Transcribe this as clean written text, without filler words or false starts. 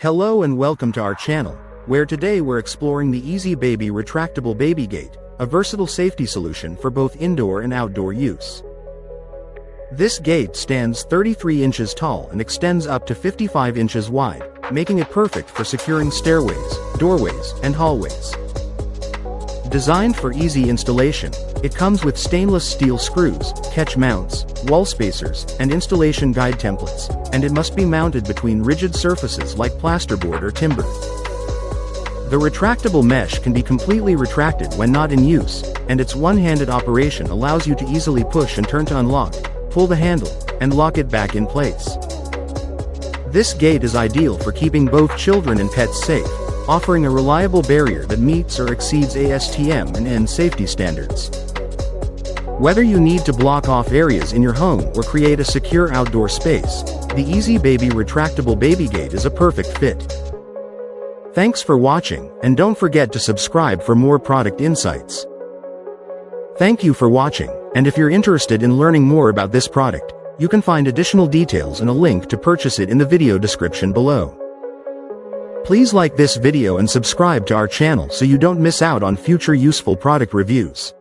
Hello and welcome to our channel, where today we're exploring the EasyBaby Retractable Baby Gate, a versatile safety solution for both indoor and outdoor use. This gate stands 33 inches tall and extends up to 55 inches wide, making it perfect for securing stairways, doorways, and hallways. Designed for easy installation, it comes with stainless steel screws, catch mounts, wall spacers, and installation guide templates, and it must be mounted between rigid surfaces like plasterboard or timber. The retractable mesh can be completely retracted when not in use, and its one-handed operation allows you to easily push and turn to unlock, pull the handle, and lock it back in place. This gate is ideal for keeping both children and pets safe, offering a reliable barrier that meets or exceeds ASTM and N safety standards. Whether you need to block off areas in your home or create a secure outdoor space, the EasyBaby Retractable Baby Gate is a perfect fit. Thanks for watching, and don't forget to subscribe for more product insights. Thank you for watching, and if you're interested in learning more about this product, you can find additional details and a link to purchase it in the video description below. Please like this video and subscribe to our channel so you don't miss out on future useful product reviews.